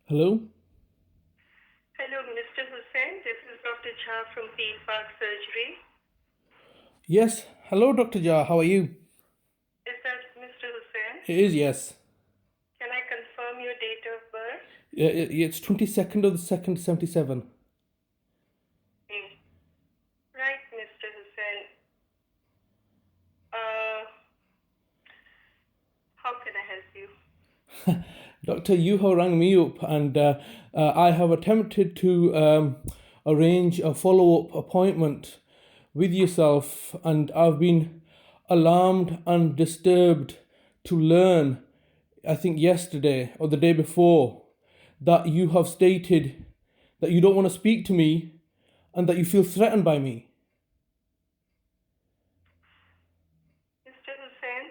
Hello? Hello, Mr. Hussain. This is Dr. Jha from 20Aug Surgery. Yes. Hello, Dr. Jha. How are you? Is that Mr. Hussain? It is, yes. Can I confirm your date of birth? It's 22nd of the 2nd, 77. Right, Mr. Hussain. How can I help you? Doctor, you have rang me up and I have attempted to arrange a follow-up appointment with yourself, and I've been alarmed and disturbed to learn, I think yesterday or the day before, that you have stated that you don't want to speak to me and that you feel threatened by me. Mr. Hussain,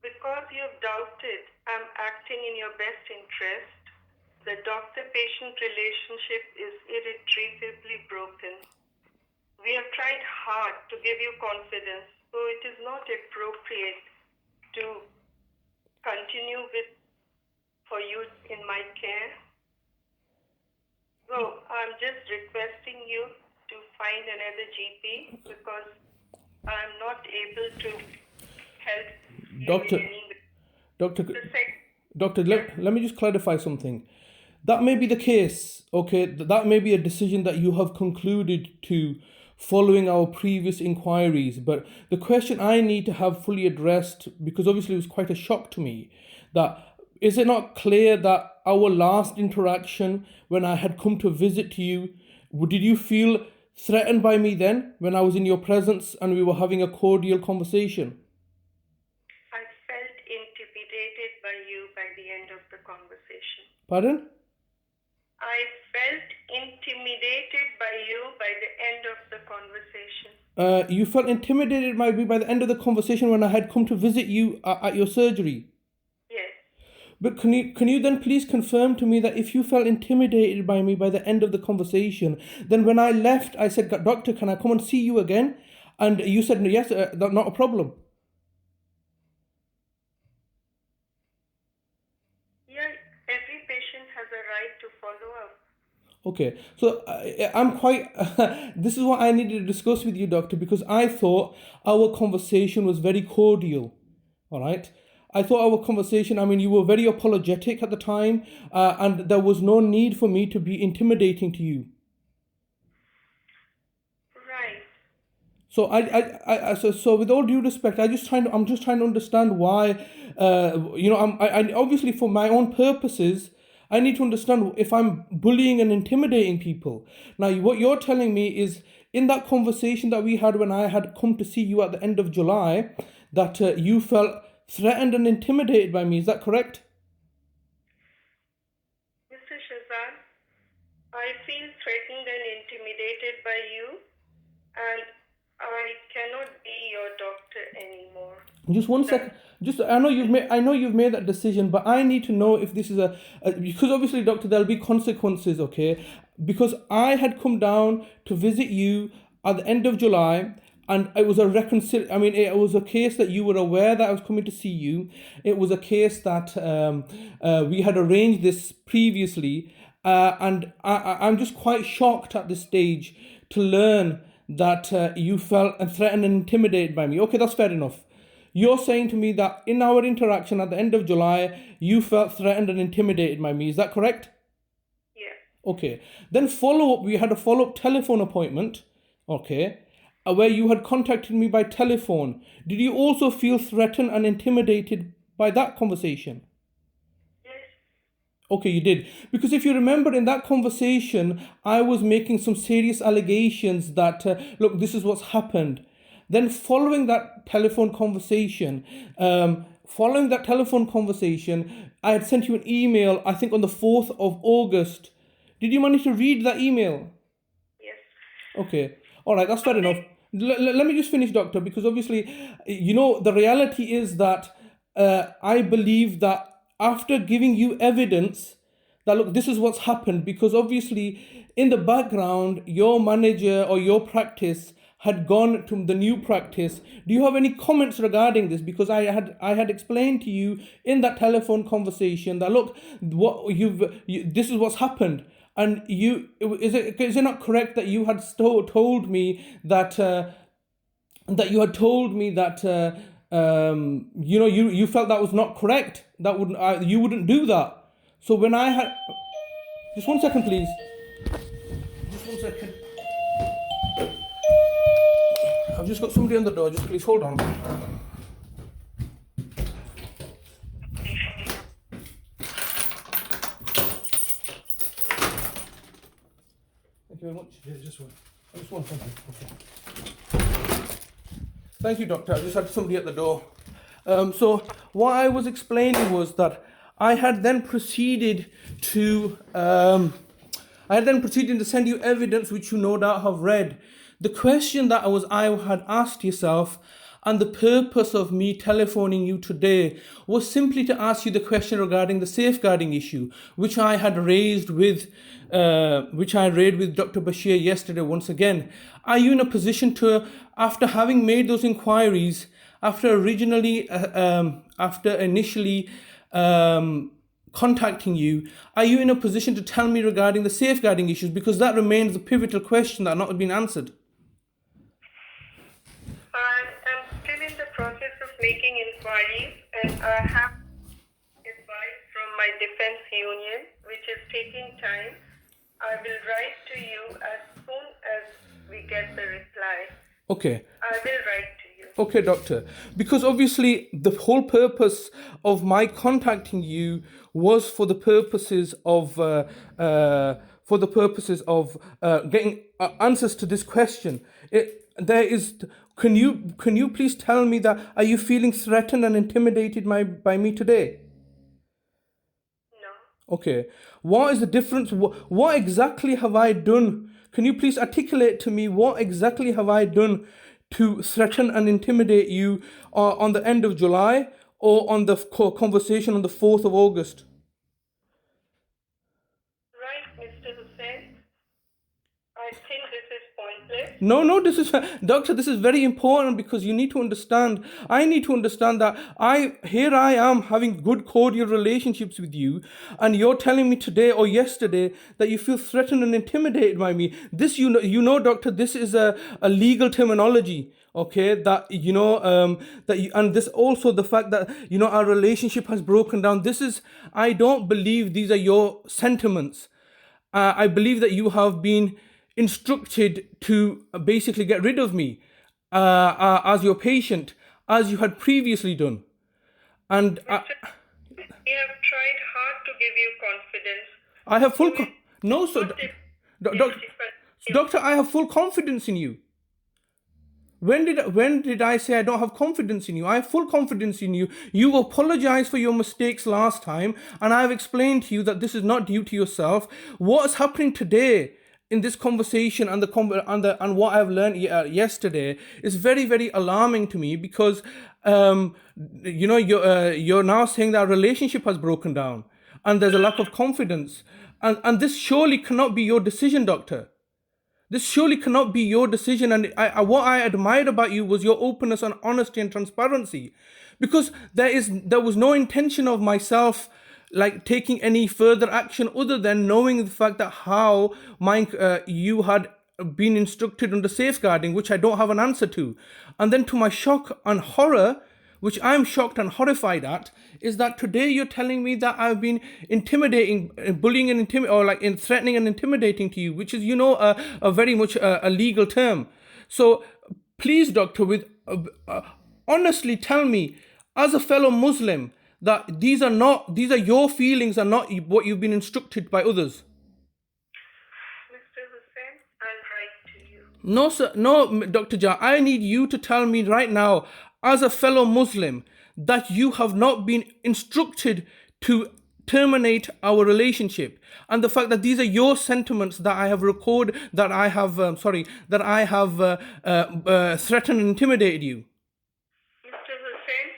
because you've doubted I'm acting in your best interest, the doctor-patient relationship is irretrievably broken. We have tried hard to give you confidence, so it is not appropriate to continue for you in my care. So I'm just requesting you to find another GP because I'm not able to help Doctor, you in any way. Doctor, let me just clarify something. That may be the case, okay? That may be a decision that you have concluded to following our previous inquiries. But the question I need to have fully addressed, because obviously it was quite a shock to me, that is it not clear that our last interaction when I had come to visit you, did you feel threatened by me then when I was in your presence and we were having a cordial conversation? I felt intimidated by you by the end of the conversation. Pardon? I felt intimidated by you by the end of the conversation. You felt intimidated by me by the end of the conversation when I had come to visit you at your surgery. Yes. But can you then please confirm to me that if you felt intimidated by me by the end of the conversation, then when I left, I said, Doctor, can I come and see you again? And you said, yes, that's not a problem. Yeah, every patient has a right to follow up. Okay, so I'm quite, this is what I needed to discuss with you, Doctor, because I thought our conversation was very cordial, all right? I thought our conversation, I mean, you were very apologetic at the time, and there was no need for me to be intimidating to you. Right. So so with all due respect, I'm just trying to understand why, I obviously for my own purposes, I need to understand if I'm bullying and intimidating people. Now, what you're telling me is in that conversation that we had when I had come to see you at the end of July, that you felt threatened and intimidated by me. Is that correct? Mr. Shazan, I feel threatened and intimidated by you, and I cannot be your doctor anymore. Just one second. I know you've made that decision, but I need to know if this is because obviously, doctor, there'll be consequences, okay? Because I had come down to visit you at the end of July, and it was it was a case that you were aware that I was coming to see you. It was a case that we had arranged this previously, and I'm just quite shocked at this stage to learn that you felt threatened and intimidated by me. Okay, that's fair enough. You're saying to me that in our interaction at the end of July, you felt threatened and intimidated by me. Is that correct? Yeah. Okay. Then we had a follow-up telephone appointment, okay, where you had contacted me by telephone. Did you also feel threatened and intimidated by that conversation? Yes. Okay, you did. Because if you remember in that conversation, I was making some serious allegations that, look, this is what's happened. Then following that telephone conversation, I had sent you an email, I think on the 4th of August. Did you manage to read that email? Yes. Okay. All right, that's fair enough. Let me just finish, doctor, because obviously, the reality is that I believe that after giving you evidence that, look, this is what's happened, because obviously in the background, your manager or your practice had gone to the new practice. Do you have any comments regarding this? Because I had explained to you in that telephone conversation that look, this is what's happened, and is it not correct that you had told me that you felt that was not correct, that you wouldn't do that. So when I had, just 1 second, please. Just 1 second. I've just got somebody on the door. Just please hold on. Thank you very much. Yeah, just one. Just one second. Okay. Thank you, Doctor. I just had somebody at the door. So what I was explaining was that I had then proceeded to send you evidence which you no doubt have read. The question that I had asked yourself, and the purpose of me telephoning you today was simply to ask you the question regarding the safeguarding issue, which I had raised with Dr. Bashir yesterday once again. Are you in a position to, after having made those inquiries, after initially contacting you, are you in a position to tell me regarding the safeguarding issues? Because that remains the pivotal question that has not been answered. I'm still in the process of making inquiries, and I have advice from my defense union, which is taking time. I will write to you as soon as we get the reply. Okay. I will write to you. Okay, Doctor. Because obviously the whole purpose of my contacting you was for the purposes of getting answers to this question. Can you please tell me that, are you feeling threatened and intimidated by me today? No. Okay. What is the difference? What exactly have I done? Can you please articulate to me what exactly have I done to threaten and intimidate you on the end of July or on the conversation on the 4th of August? Right, Mr. Hussain. I think this is pointless. No, Doctor, this is very important, because you need to understand, I need to understand that I am having good cordial relationships with you, and you're telling me today or yesterday that you feel threatened and intimidated by me. This, Doctor, this is a legal terminology. Okay, and this also the fact that, our relationship has broken down. I don't believe these are your sentiments. I believe that you have been instructed to basically get rid of me as your patient, as you had previously done. And we have tried hard to give you confidence. I have full Doctor, I have full confidence in you. When did I say I don't have confidence in you? I have full confidence in you. You apologized for your mistakes last time, and I have explained to you that this is not due to yourself. What is happening today in this conversation and what I've learned yesterday is very, very alarming to me, because you're now saying that our relationship has broken down and there's a lack of confidence, and this surely cannot be your decision, Doctor. This surely cannot be your decision. And what I admired about you was your openness and honesty and transparency, because there was no intention of myself like taking any further action other than knowing the fact that how you had been instructed under safeguarding, which I don't have an answer to. And then to my shock and horror, which I'm shocked and horrified at, is that today you're telling me that I've been intimidating, bullying and threatening and intimidating to you, which is, a very much a legal term. So please, Doctor, honestly tell me, as a fellow Muslim, that these are your feelings and not what you've been instructed by others. Mr. Hussain, I'll write to you. No, sir. No, Dr. Jah, I need you to tell me right now, as a fellow Muslim, that you have not been instructed to terminate our relationship, and the fact that these are your sentiments that I have threatened and intimidated you. Mr. Hussain,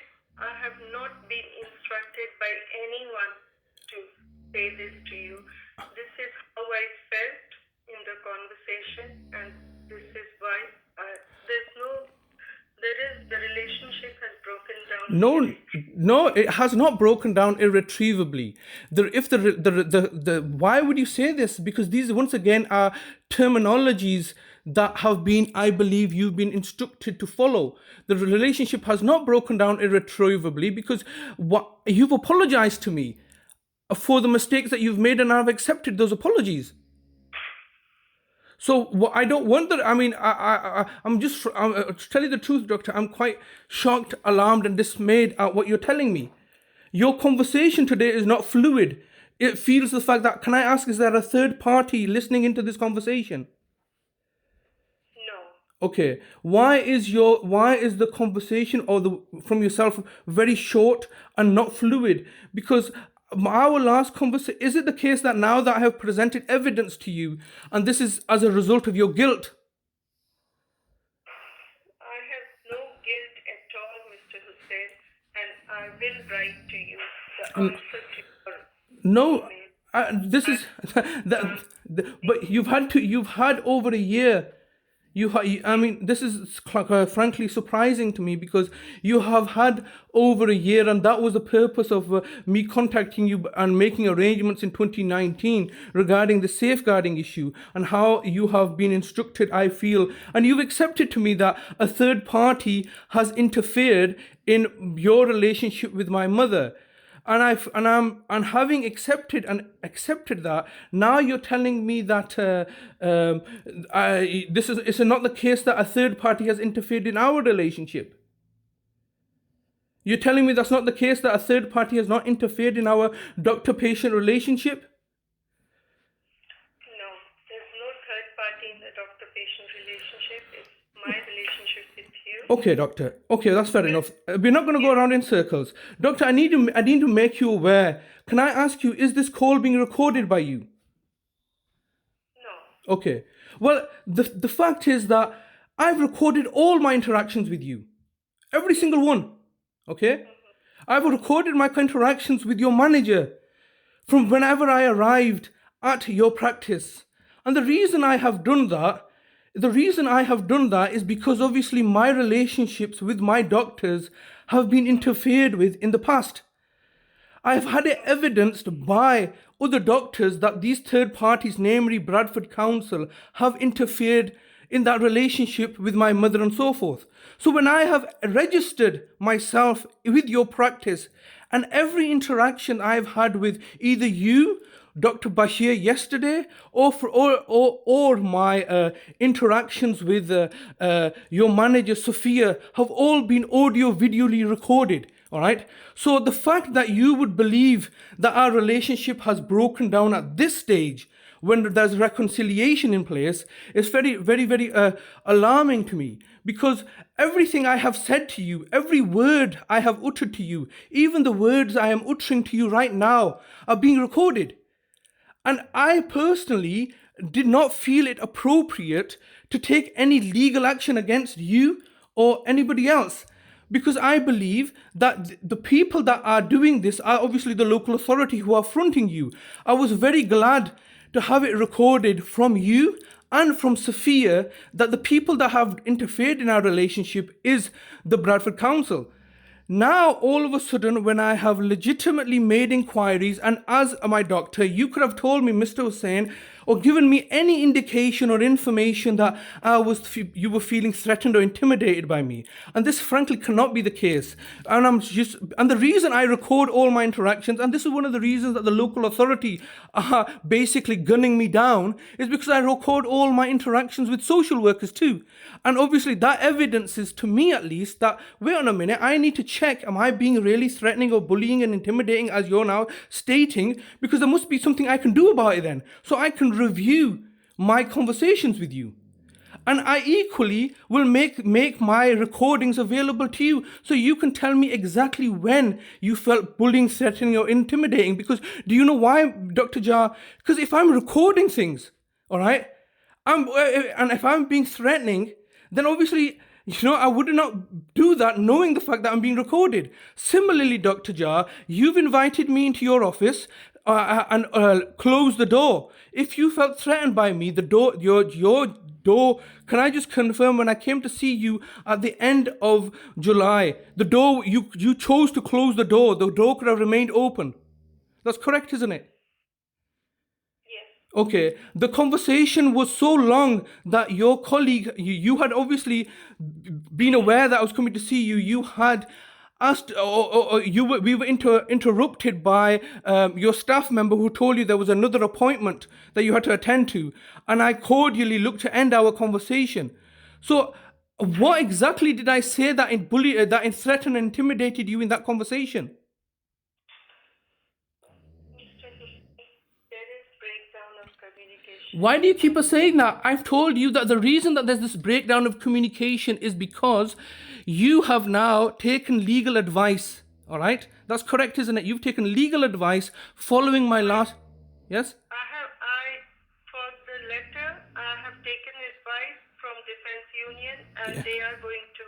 I have not been instructed by anyone to say this to you. This is how I felt in the conversation, and this is why the relationship has broken down. No, it has not broken down irretrievably. Why would you say this? Because these once again are terminologies that have been, I believe, you've been instructed to follow. The relationship has not broken down irretrievably because you've apologized to me for the mistakes that you've made, and I've accepted those apologies. So I don't want that. I mean, I'm to tell you the truth, doctor, I'm quite shocked, alarmed, and dismayed at what you're telling me. Your conversation today is not fluid. It feels the fact that, can I ask, is there a third party listening into this conversation? No. Okay. Why is the conversation from yourself very short and not fluid? Because our last conversation, is it the case that now that I have presented evidence to you, and this is as a result of your guilt? I have no guilt at all, Mr. Hussain, and I will write to you the answer to your this is but you've had over a year. This is frankly surprising to me, because you have had over a year, and that was the purpose of me contacting you and making arrangements in 2019 regarding the safeguarding issue and how you have been instructed, I feel, and you've accepted to me that a third party has interfered in your relationship with my mother. And having accepted that, now you're telling me that it's not the case that a third party has interfered in our relationship. You're telling me that's not the case, that a third party has not interfered in our doctor-patient relationship? No, there's no third party in the doctor-patient relationship. It's my relationship with you. Okay, doctor. Okay, that's fair enough. We're not going to go around in circles. Doctor, I need to make you aware. Can I ask you, is this call being recorded by you? No. Okay. Well, the fact is that I've recorded all my interactions with you. Every single one. Okay? Mm-hmm. I've recorded my interactions with your manager from whenever I arrived at your practice. And the reason I have done that is because obviously my relationships with my doctors have been interfered with in the past. I've had it evidenced by other doctors that these third parties, namely Bradford Council, have interfered in that relationship with my mother and so forth. So when I have registered myself with your practice, and every interaction I've had with either you, Dr. Bashir, yesterday, or my interactions with your manager Sophia have all been audio-videoly recorded. All right. So the fact that you would believe that our relationship has broken down at this stage, when there's reconciliation in place, is very, very, very alarming to me. Because everything I have said to you, every word I have uttered to you, even the words I am uttering to you right now, are being recorded. And I personally did not feel it appropriate to take any legal action against you or anybody else, because I believe that the people that are doing this are obviously the local authority who are fronting you. I was very glad to have it recorded from you and from Sophia that the people that have interfered in our relationship is the Bradford Council. Now, all of a sudden, when I have legitimately made inquiries, and as my doctor, you could have told me, Mr. Hussain, or given me any indication or information that you were feeling threatened or intimidated by me. And this frankly cannot be the case. And the reason I record all my interactions, and this is one of the reasons that the local authority are basically gunning me down, is because I record all my interactions with social workers too. And obviously that evidences, to me at least, that, wait on a minute, I need to check, am I being really threatening or bullying and intimidating as you're now stating? Because there must be something I can do about it then. So I can review my conversations with you. And I equally will make my recordings available to you, so you can tell me exactly when you felt bullying, threatening, or intimidating. Because do you know why, Dr. Jar? Because if I'm recording things, all right, and if I'm being threatening, then obviously, I would not do that knowing the fact that I'm being recorded. Similarly, Dr. Jar, you've invited me into your office and closed the door. If you felt threatened by me, your door, can I just confirm, when I came to see you at the end of July, the door, you chose to close the door could have remained open. That's correct, isn't it? Yes. Okay, the conversation was so long that your colleague, you had obviously been aware that I was coming to see you. You had asked, or we were interrupted by your staff member who told you there was another appointment that you had to attend to, and I cordially looked to end our conversation. So, what exactly did I say that threatened and intimidated you in that conversation? Mr. Hussain, there is breakdown of communication. Why do you keep on saying that? I've told you that the reason that there's this breakdown of communication is because you have now taken legal advice. All right? That's correct, isn't it? You've taken legal advice following my last... Yes? For the letter, I have taken advice from Defense Union, and they are going to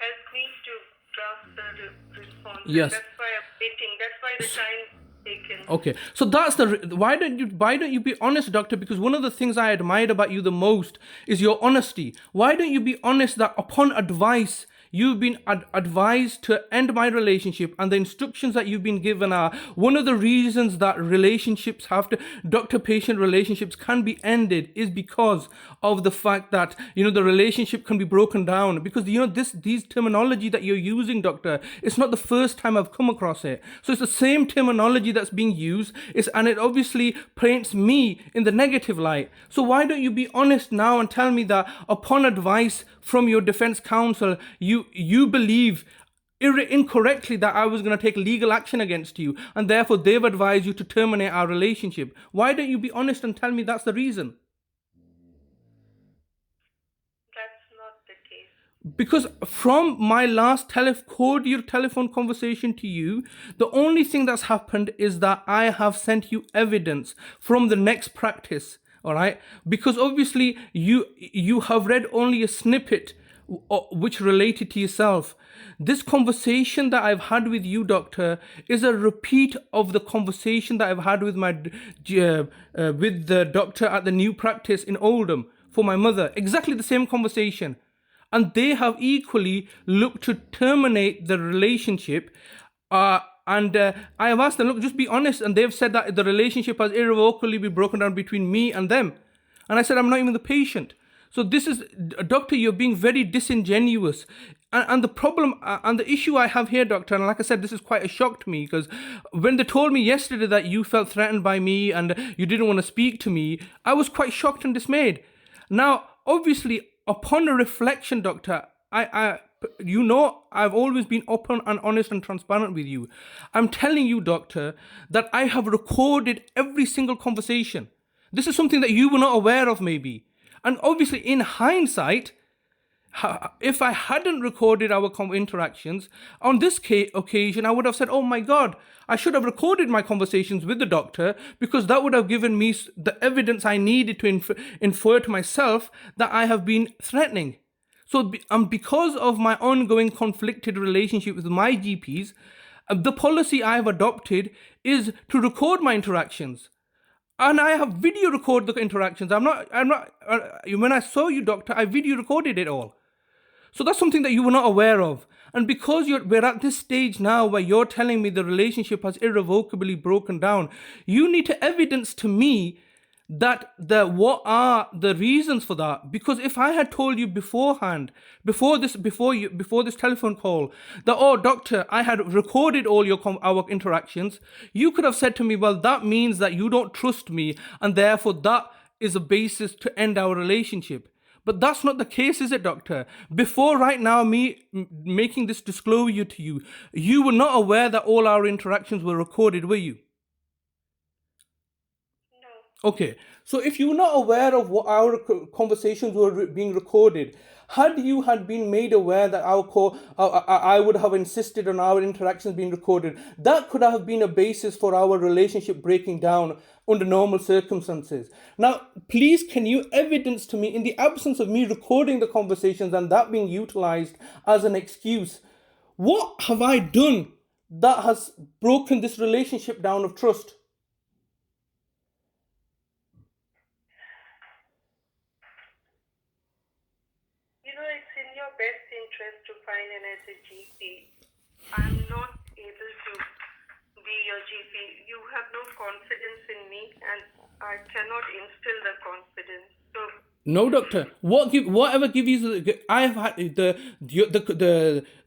help me to draft the response. Yes. That's why I'm waiting. That's why the time taken. Okay, so that's why don't you be honest, doctor? Because one of the things I admired about you the most is your honesty. Why don't you be honest that upon advice you've been advised to end my relationship, and the instructions that you've been given are one of the reasons that relationships doctor-patient relationships can be ended is because of the fact that the relationship can be broken down. Because these terminology that you're using, doctor, it's not the first time I've come across it. So it's the same terminology that's being used, and it obviously paints me in the negative light. So why don't you be honest now and tell me that upon advice from your defense counsel, you believe incorrectly that I was going to take legal action against you, and therefore they've advised you to terminate our relationship. Why don't you be honest and tell me that's the reason? That's not the case. Because from my last cordial telephone conversation to you, the only thing that's happened is that I have sent you evidence from the next practice. All right, because obviously you have read only a snippet which related to yourself. This conversation that I've had with you, doctor, is a repeat of the conversation that I've had with with the doctor at the new practice in Oldham for my mother. Exactly the same conversation, and they have equally looked to terminate the relationship. And I have asked them, look, just be honest. And they've said that the relationship has irrevocably been broken down between me and them. And I said, I'm not even the patient. So this is, doctor, you're being very disingenuous. And the problem and the issue I have here, doctor, and like I said, this is quite a shock to me, because when they told me yesterday that you felt threatened by me and you didn't want to speak to me, I was quite shocked and dismayed. Now, obviously, upon a reflection, doctor, I've always been open and honest and transparent with you. I'm telling you, doctor, that I have recorded every single conversation. This is something that you were not aware of, maybe. And obviously, in hindsight, if I hadn't recorded our interactions, on this occasion, I would have said, oh my God, I should have recorded my conversations with the doctor, because that would have given me the evidence I needed to infer to myself that I have been threatening. So because of my ongoing conflicted relationship with my GPs, the policy I have adopted is to record my interactions. And I have video recorded the interactions. When I saw you, doctor, I video recorded it all. So that's something that you were not aware of. And because we're at this stage now where you're telling me the relationship has irrevocably broken down, you need to evidence to me that what are the reasons for that. Because if I had told you beforehand, before this telephone call, that, oh doctor, I had recorded all our interactions, you could have said to me, well, that means that you don't trust me, and therefore that is a basis to end our relationship. But that's not the case, is it, doctor? Before right now me making this disclosure to you, you were not aware that all our interactions were recorded, were you? Okay, so if you were not aware of what our conversations were being recorded, had you been made aware that I would have insisted on our interactions being recorded, that could have been a basis for our relationship breaking down under normal circumstances. Now, please, can you evidence to me, in the absence of me recording the conversations and that being utilized as an excuse, what have I done that has broken this relationship down of trust? fine, and as a GP, I'm not able to be your GP. You have no confidence in me, and I cannot instill the confidence. So No, doctor. Whatever give you I have had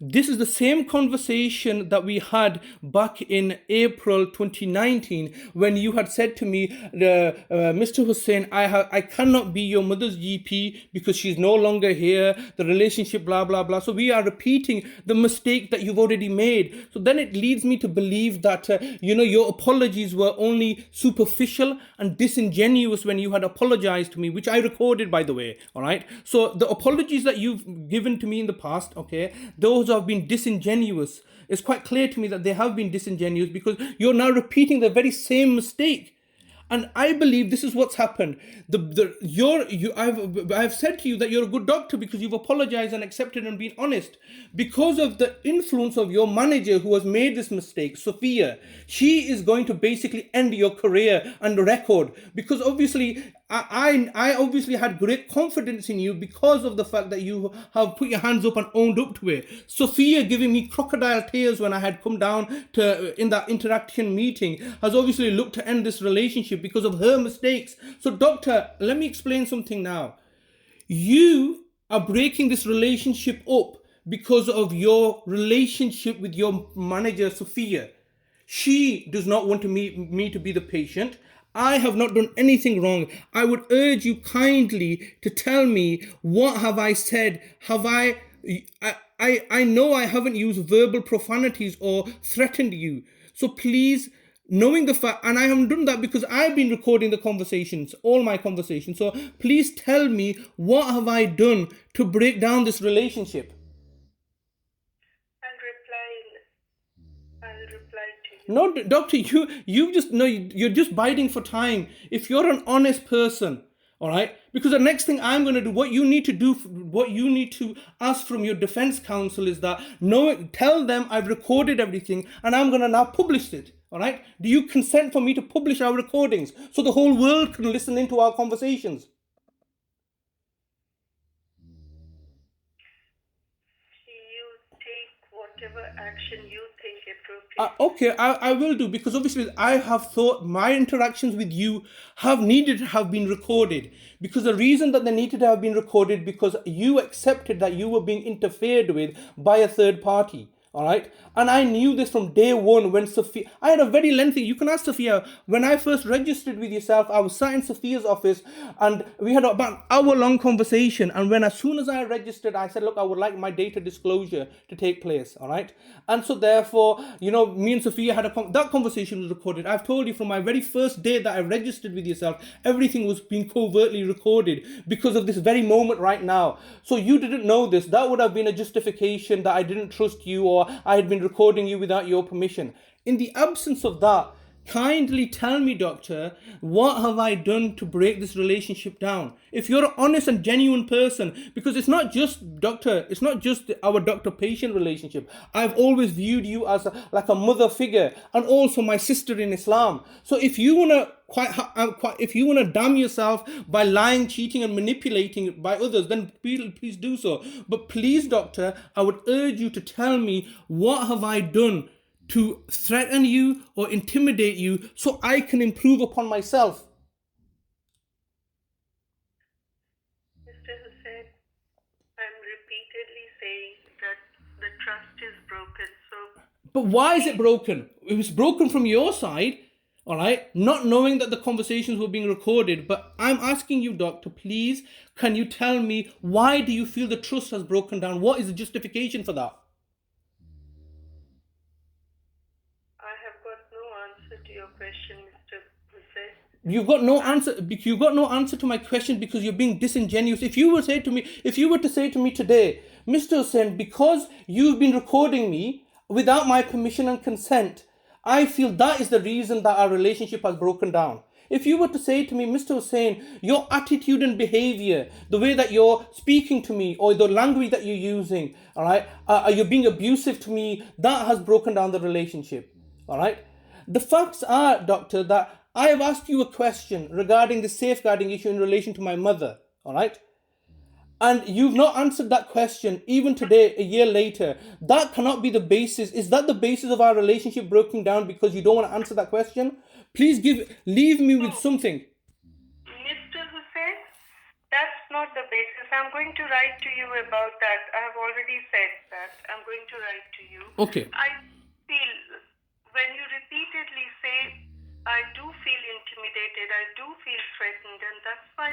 this is the same conversation that we had back in April 2019 when you had said to me, Mr. Hussain, I cannot be your mother's GP because she's no longer here. The relationship, blah blah blah. So we are repeating the mistake that you've already made. So then it leads me to believe that your apologies were only superficial and disingenuous when you had apologized to me, which I recorded, by the way. All right, so the apologies that you've given to me in the past, okay, those have been disingenuous. It's quite clear to me that they have been disingenuous because you're now repeating the very same mistake. And I believe this is what's happened. I've said to you that you're a good doctor because you've apologized and accepted and been honest. Because of the influence of your manager who has made this mistake, Sophia, she is going to basically end your career and record. Because obviously, I obviously had great confidence in you because of the fact that you have put your hands up and owned up to it. Sophia giving me crocodile tears when I had come down in that interaction meeting has obviously looked to end this relationship because of her mistakes. So doctor, let me explain something now. You are breaking this relationship up because of your relationship with your manager, Sophia. She does not want me to be the patient. I have not done anything wrong. I would urge you kindly to tell me, what have I said? Have I know I haven't used verbal profanities or threatened you. So please, knowing the fact, and I haven't done that because I've been recording the conversations, all my conversations. So please tell me, what have I done to break down this relationship? I'll reply to you. No, doctor, you're just biding for time. If you're an honest person, all right, because the next thing I'm going to do, what you need to ask from your defense counsel is that tell them I've recorded everything and I'm going to now publish it. All right, do you consent for me to publish our recordings so the whole world can listen into our conversations? Whatever action you think appropriate. Okay, I will do, because obviously I have thought my interactions with you have needed to have been recorded, because the reason that they needed to have been recorded because you accepted that you were being interfered with by a third party. All right, and I knew this from day one when Sophia, I had a very lengthy, you can ask Sophia, when I first registered with yourself, I was sat in Sophia's office and we had about an hour-long conversation, and as soon as I registered, I said, look, I would like my data disclosure to take place. All right, and so therefore, me and Sophia had that conversation was recorded. I've told you from my very first day that I registered with yourself, everything was being covertly recorded because of this very moment right now. So you didn't know this. That would have been a justification that I didn't trust you or I had been recording you without your permission. In the absence of that, kindly tell me, doctor, what have I done to break this relationship down? If you're an honest and genuine person, because it's not just our doctor-patient relationship. I've always viewed you as like a mother figure and also my sister in Islam. So if you want to damn yourself by lying, cheating and manipulating by others, then please do so. But please, doctor, I would urge you to tell me, what have I done to threaten you or intimidate you so I can improve upon myself? Mr. Hussain, I'm repeatedly saying that the trust is broken. But why is it broken? It was broken from your side, all right, not knowing that the conversations were being recorded. But I'm asking you, doctor, please, can you tell me, why do you feel the trust has broken down? What is the justification for that? Question, Mr. Hussain. You've got no answer to my question because you're being disingenuous. If you were to say to me today, Mr. Hussain, because you've been recording me without my permission and consent, I feel that is the reason that our relationship has broken down. If you were to say to me, Mr. Hussain, your attitude and behavior, the way that you're speaking to me or the language that you're using, all right, you're being abusive to me, that has broken down the relationship. All right. The facts are, doctor, that I have asked you a question regarding the safeguarding issue in relation to my mother, all right? And you've not answered that question even today, a year later. That cannot be the basis. Is that the basis of our relationship broken down because you don't want to answer that question? Please leave me with something. Mr. Hussain, that's not the basis. I'm going to write to you about that. I have already said that. I'm going to write to you. Okay. I feel, when you repeatedly say, I do feel intimidated, I do feel threatened, and that's why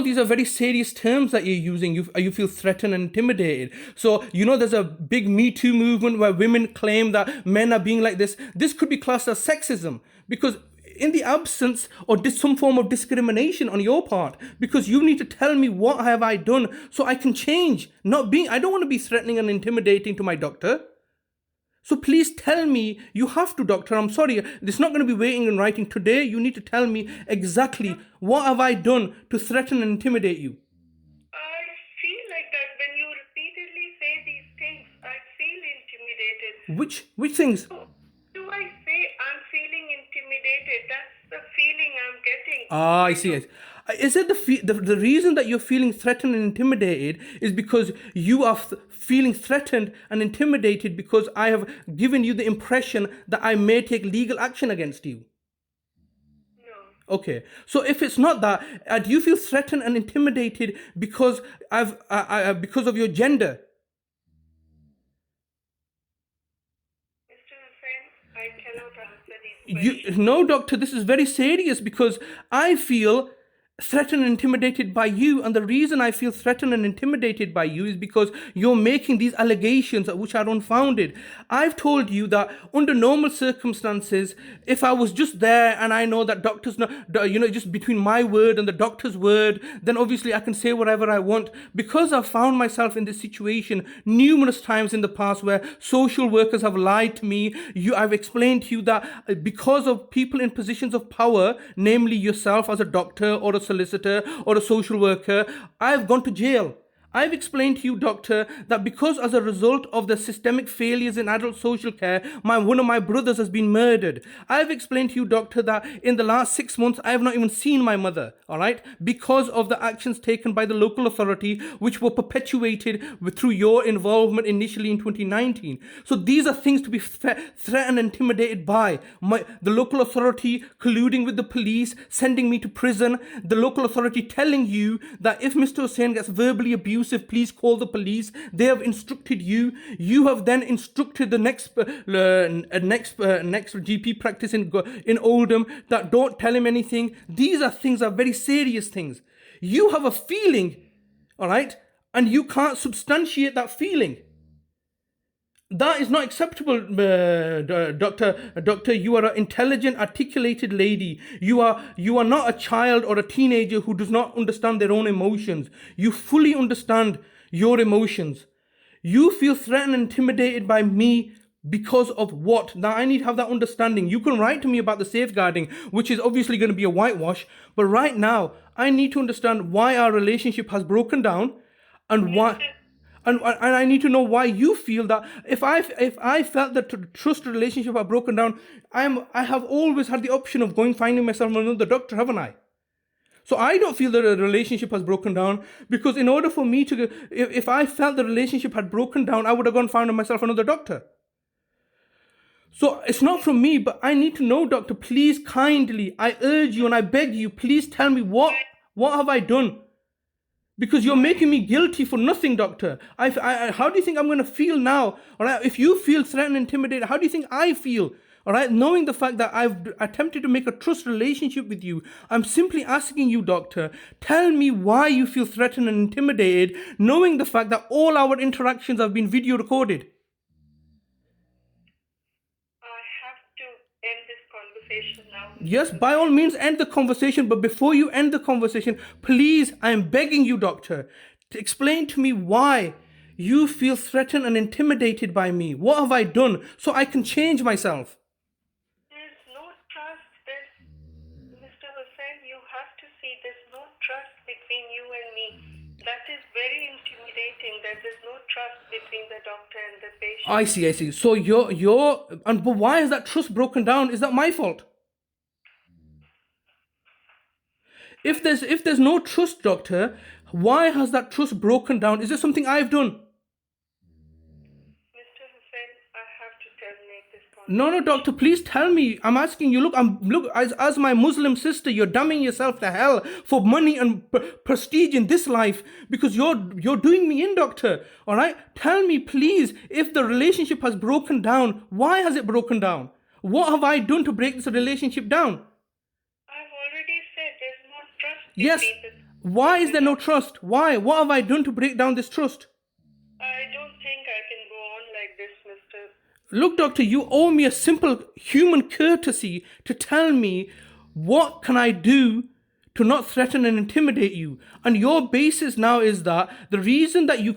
these are very serious terms that you're using. You feel threatened and intimidated. So there's a big Me Too movement where women claim that men are being like this. This could be classed as sexism because in the absence or some form of discrimination on your part, because you need to tell me what have I done so I can change. I don't want to be threatening and intimidating to my doctor. So please tell me, you have to, doctor, I'm sorry, it's not going to be waiting and writing today. You need to tell me exactly what have I done to threaten and intimidate you. I feel like that when you repeatedly say these things, I feel intimidated. Which things? Do I say I'm feeling intimidated? That's the feeling I'm getting. I see. Is it the reason that you're feeling threatened and intimidated is because you are feeling threatened and intimidated because I have given you the impression that I may take legal action against you? No. Okay. So if it's not that, do you feel threatened and intimidated because because of your gender? Mr. Hussain, I cannot answer these questions. No, doctor, this is very serious because I feel threatened and intimidated by you, and the reason I feel threatened and intimidated by you is because you're making these allegations which are unfounded. I've told you that under normal circumstances, if I was just there and I know that doctors know, just between my word and the doctor's word, then obviously I can say whatever I want. Because I've found myself in this situation numerous times in the past where social workers have lied to me, I've explained to you that because of people in positions of power, namely yourself as a doctor or a solicitor or a social worker, I've gone to jail. I've explained to you, doctor, that because as a result of the systemic failures in adult social care, one of my brothers has been murdered. I've explained to you, doctor, that in the last 6 months, I have not even seen my mother, all right, because of the actions taken by the local authority, which were perpetuated through your involvement initially in 2019. So these are things to be threatened and intimidated by. The local authority colluding with the police, sending me to prison, the local authority telling you that if Mr. Hussain gets verbally abused, please call the police. They have instructed you. You have then instructed the next GP practice in Oldham that don't tell him anything. These are very serious things. You have a feeling, all right, and you can't substantiate that feeling. That is not acceptable, doctor. Doctor, you are an intelligent, articulated lady. You are not a child or a teenager who does not understand their own emotions. You fully understand your emotions. You feel threatened and intimidated by me because of what? Now, I need to have that understanding. You can write to me about the safeguarding, which is obviously going to be a whitewash. But right now, I need to understand why our relationship has broken down and why... And I need to know why you feel that. If I felt that trust relationship had broken down, I have always had the option of finding myself another doctor, haven't I? So I don't feel that a relationship has broken down, because in order for me to, if I felt the relationship had broken down, I would have gone and found myself another doctor. So it's not from me, but I need to know, doctor, please kindly, I urge you and I beg you, please tell me what have I done? Because you're making me guilty for nothing, doctor. How do you think I'm going to feel now? All right, if you feel threatened and intimidated, how do you think I feel? All right, knowing the fact that I've attempted to make a trust relationship with you, I'm simply asking you, doctor, tell me why you feel threatened and intimidated, knowing the fact that all our interactions have been video recorded. Now. Yes, by all means, end the conversation. But before you end the conversation, please, I am begging you, doctor, to explain to me why you feel threatened and intimidated by me. What have I done so I can change myself? There's no trust. Mr. Hussain, you have to see there's no trust between you and me. That is very intimidating, that there's no trust between the doctor and the patient. I see. So but why is that trust broken down? Is that my fault? If there's no trust, doctor, why has that trust broken down? Is there something I've done? Mr. Hussain, I have to terminate this conversation. No, doctor, please tell me. I'm asking you. Look, as my Muslim sister, you're damning yourself to hell for money and prestige in this life because you're doing me in, doctor. All right, tell me, please, if the relationship has broken down, why has it broken down? What have I done to break this relationship down? I've already said there's no trust. Yes. between Why is there no trust? Why? What have I done to break down this trust? I don't think I can go on like this, Mr. Look, doctor, you owe me a simple human courtesy to tell me what can I do to not threaten and intimidate you. And your basis now is that the reason that you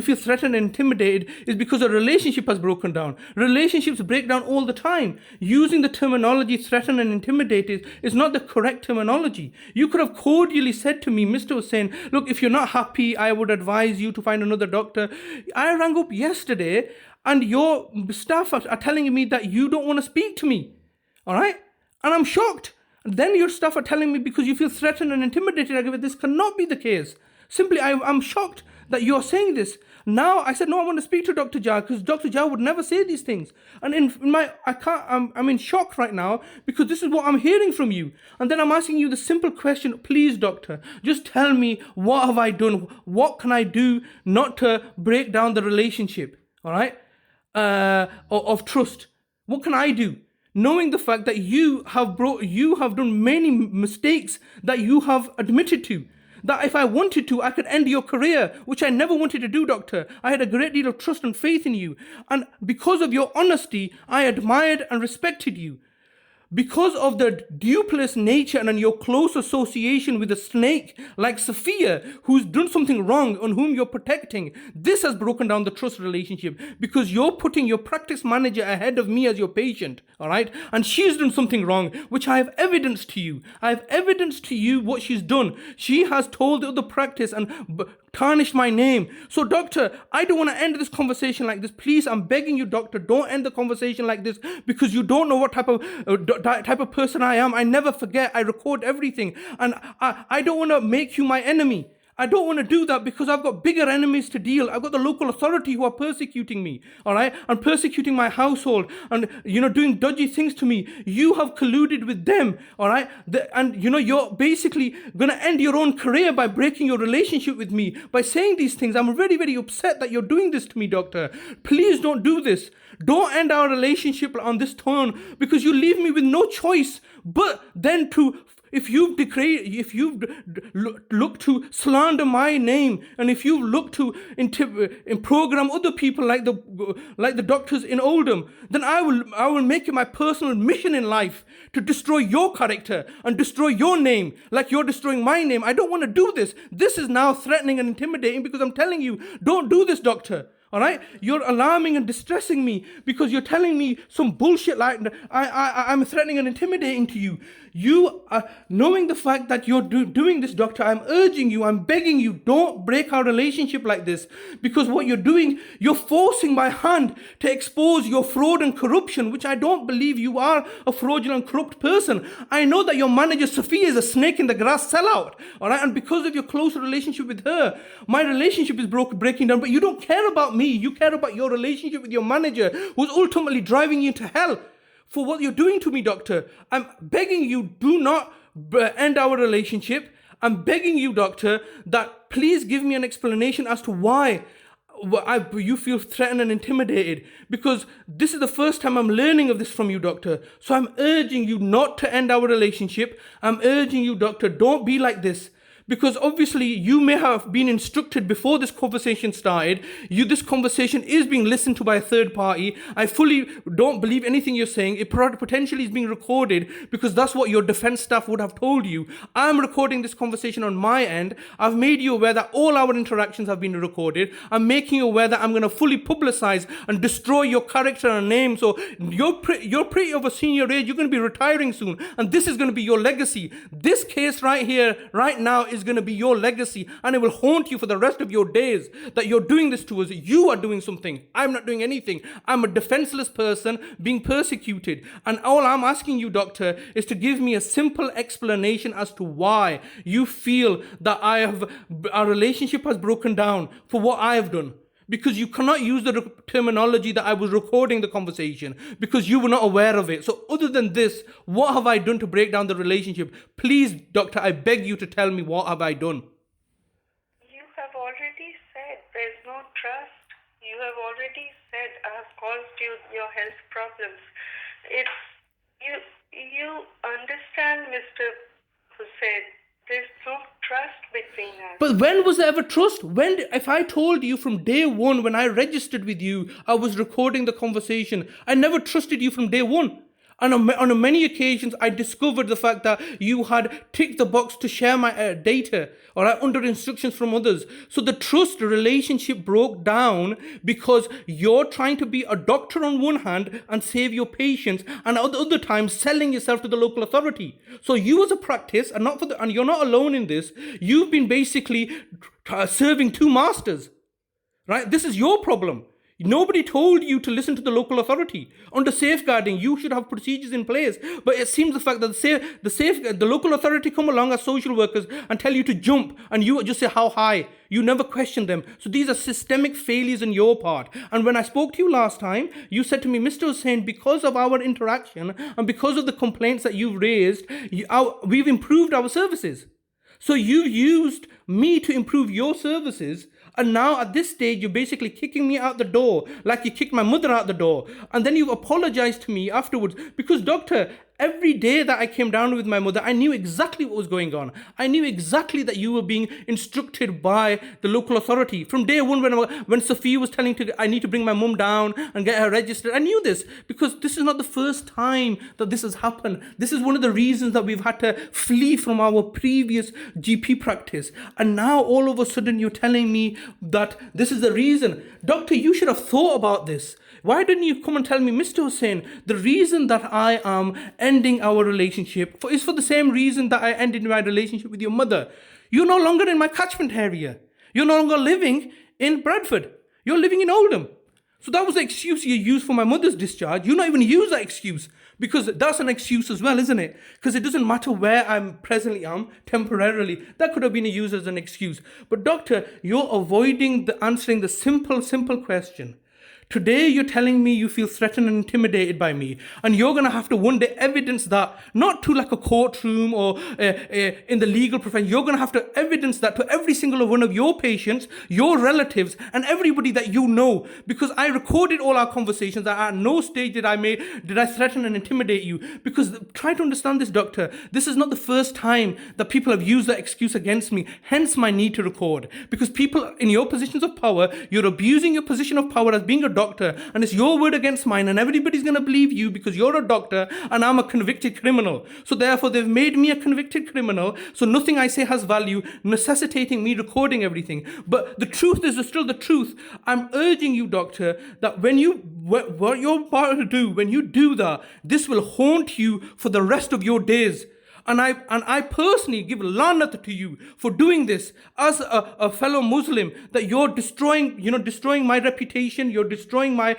feel threatened and intimidated is because a relationship has broken down. Relationships break down all the time. Using the terminology threatened and intimidated is not the correct terminology. You could have cordially said to me, Mr. Hussain, look, if you're not happy, I would advise you to find another doctor. I rang up yesterday and your staff are telling me that you don't want to speak to me. All right? And I'm shocked. Then your staff are telling me because you feel threatened and intimidated. This cannot be the case. Simply, I'm shocked that you're saying this. Now, I said, no, I want to speak to Dr. Jha because Dr. Jha would never say these things. And I'm in shock right now because this is what I'm hearing from you. And then I'm asking you the simple question, please, doctor, just tell me, what have I done? What can I do not to break down the relationship, all right, of trust? What can I do? Knowing the fact that you have done many mistakes that you have admitted to. That if I wanted to, I could end your career, which I never wanted to do, doctor. I had a great deal of trust and faith in you. And because of your honesty, I admired and respected you. Because of the dubious nature and your close association with a snake like Sophia, who's done something wrong and whom you're protecting, this has broken down the trust relationship because you're putting your practice manager ahead of me as your patient, all right? And she's done something wrong, which I have evidence to you. I have evidence to you what she's done. She has told the other practice and tarnished my name. So, doctor, I don't want to end this conversation like this. Please, I'm begging you, doctor, don't end the conversation like this because you don't know what type of person I am. I never forget. I record everything. And I don't want to make you my enemy. I don't want to do that because I've got bigger enemies to deal. I've got the local authority who are persecuting me, all right, and persecuting my household and, doing dodgy things to me. You have colluded with them, all right, and, you're basically going to end your own career by breaking your relationship with me, by saying these things. I'm very, very upset that you're doing this to me, doctor. Please don't do this. Don't end our relationship on this tone because you leave me with no choice but then to... If you've looked to slander my name, and if you've looked to program other people like the doctors in Oldham, then I will make it my personal mission in life to destroy your character and destroy your name, like you're destroying my name. I don't want to do this. This is now threatening and intimidating because I'm telling you, don't do this, doctor. All right, you're alarming and distressing me because you're telling me some bullshit like I'm threatening and intimidating to you. You are knowing the fact that you're doing this, doctor. I'm urging you, I'm begging you, don't break our relationship like this because what you're doing, you're forcing my hand to expose your fraud and corruption, which I don't believe you are a fraudulent, corrupt person. I know that your manager, Sophia, is a snake in the grass sellout. All right, and because of your close relationship with her, my relationship is breaking down, but you don't care about me. You care about your relationship with your manager who's ultimately driving you to hell for what you're doing to me, doctor. I'm begging you, do not end our relationship. I'm begging you, doctor, that please give me an explanation as to why you feel threatened and intimidated, because this is the first time I'm learning of this from you, doctor. So I'm urging you not to end our relationship. I'm urging you, doctor, don't be like this. Because obviously you may have been instructed before this conversation started. This conversation is being listened to by a third party. I fully don't believe anything you're saying. It potentially is being recorded because that's what your defense staff would have told you. I'm recording this conversation on my end. I've made you aware that all our interactions have been recorded. I'm making you aware that I'm going to fully publicize and destroy your character and name. So you're pretty of a senior age. You're going to be retiring soon. And this is going to be your legacy. This case right here, right now, is is going to be your legacy, and it will haunt you for the rest of your days, that you're doing this to us. You are doing something. I'm not doing anything. I'm a defenseless person being persecuted. And all I'm asking you, doctor, is to give me a simple explanation as to why you feel that our relationship has broken down for what I have done. Because you cannot use the terminology that I was recording the conversation, because you were not aware of it. So other than this, what have I done to break down the relationship? Please, doctor, I beg you to tell me, what have I done? You have already said there's no trust. You have already said I have caused you your health problems. You understand, Mr. Hussain, there's no trust between us. But when was there ever trust? If I told you from day one, when I registered with you, I was recording the conversation, I never trusted you from day one. And on many occasions, I discovered the fact that you had ticked the box to share my data, all right, under instructions from others. So the trust relationship broke down because you're trying to be a doctor on one hand and save your patients, and at the other time selling yourself to the local authority. So you as a practice, and you're not alone in this, you've been basically serving two masters, right? This is your problem. Nobody told you to listen to the local authority. Under safeguarding, you should have procedures in place. But it seems the fact that the local authority come along as social workers and tell you to jump, and you just say how high. You never question them. So these are systemic failures on your part. And when I spoke to you last time, you said to me, Mr. Hussain, because of our interaction and because of the complaints that you've raised, we've improved our services. So you used me to improve your services, and now at this stage you're basically kicking me out the door like you kicked my mother out the door. And then you've apologized to me afterwards, because doctor, every day that I came down with my mother, I knew exactly what was going on. I knew exactly that you were being instructed by the local authority. From day one, when Sophia was telling I need to bring my mum down and get her registered, I knew this, because this is not the first time that this has happened. This is one of the reasons that we've had to flee from our previous GP practice. And now all of a sudden you're telling me that this is the reason. Doctor, you should have thought about this. Why didn't you come and tell me, Mr. Hussain, the reason that I am ending our relationship is for the same reason that I ended my relationship with your mother. You're no longer in my catchment area. You're no longer living in Bradford. You're living in Oldham. So that was the excuse you used for my mother's discharge. You not even use that excuse, because that's an excuse as well, isn't it? Because it doesn't matter where I'm presently am temporarily. That could have been used as an excuse. But doctor, you're avoiding answering the simple question. Today you're telling me you feel threatened and intimidated by me, and you're going to have to one day evidence that, not to like a courtroom or in the legal profession. You're going to have to evidence that to every single one of your patients, your relatives, and everybody that you know, because I recorded all our conversations. That at no stage did I threaten and intimidate you. Because try to understand this, doctor. This is not the first time that people have used that excuse against me. Hence my need to record, because people in your positions of power, you're abusing your position of power as being a doctor, and it's your word against mine, and everybody's going to believe you because you're a doctor and I'm a convicted criminal. So therefore they've made me a convicted criminal, so nothing I say has value, necessitating me recording everything. But the truth is still the truth. I'm urging you, doctor, that what you're about to do, when you do that, this will haunt you for the rest of your days. And I personally give lanat to you for doing this as a fellow Muslim, that you're destroying my reputation, you're destroying my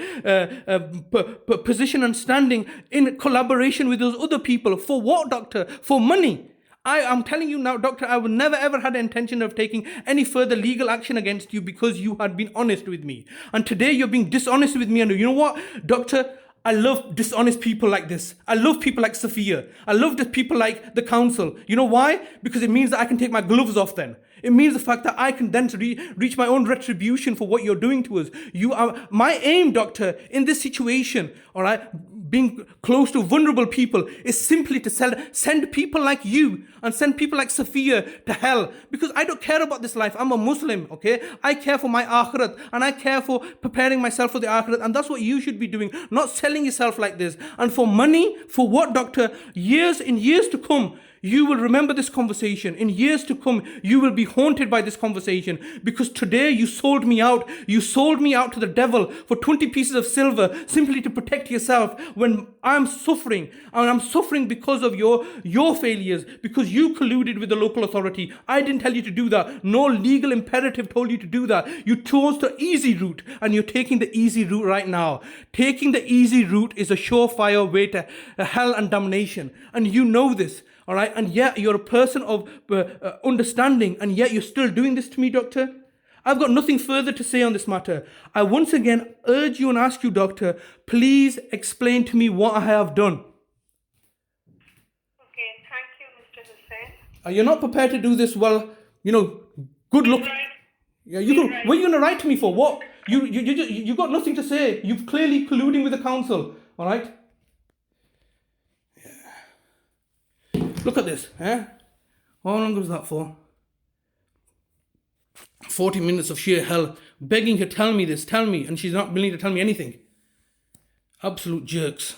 position and standing in collaboration with those other people. For what, doctor? For money. I'm telling you now, doctor, I would never ever had the intention of taking any further legal action against you, because you had been honest with me. And today you're being dishonest with me. And you know what, doctor? I love dishonest people like this. I love people like Sophia. I love the people like the council. You know why? Because it means that I can take my gloves off then. It means the fact that I can then reach my own retribution for what you're doing to us. You are my aim, doctor, in this situation, all right, being close to vulnerable people, is simply to send people like you and send people like Sophia to hell. Because I don't care about this life. I'm a Muslim, okay? I care for my akhirat, and I care for preparing myself for the akhirat, and that's what you should be doing, not selling yourself like this. And for money, for what, doctor? In years to come, You will remember this conversation. In years to come, you will be haunted by this conversation, because today you sold me out. You sold me out to the devil for 20 pieces of silver simply to protect yourself when I'm suffering. And I'm suffering because of your failures, because you colluded with the local authority. I didn't tell you to do that. No legal imperative told you to do that. You chose the easy route, and you're taking the easy route right now. Taking the easy route is a surefire way to hell and damnation. And you know this. All right, and yet you're a person of understanding, and yet you're still doing this to me, doctor. I've got nothing further to say on this matter. I once again urge you and ask you, doctor, please explain to me what I have done. Okay, thank you, Mr. Hussain. You're not prepared to do this. Well, good luck. Right. Yeah, what are you going to write to me for? What? You got nothing to say. You've clearly colluding with the council. All right. Look at this, eh? How long was that for? 40 minutes of sheer hell, begging her, tell me this, tell me, and she's not willing to tell me anything. Absolute jerks.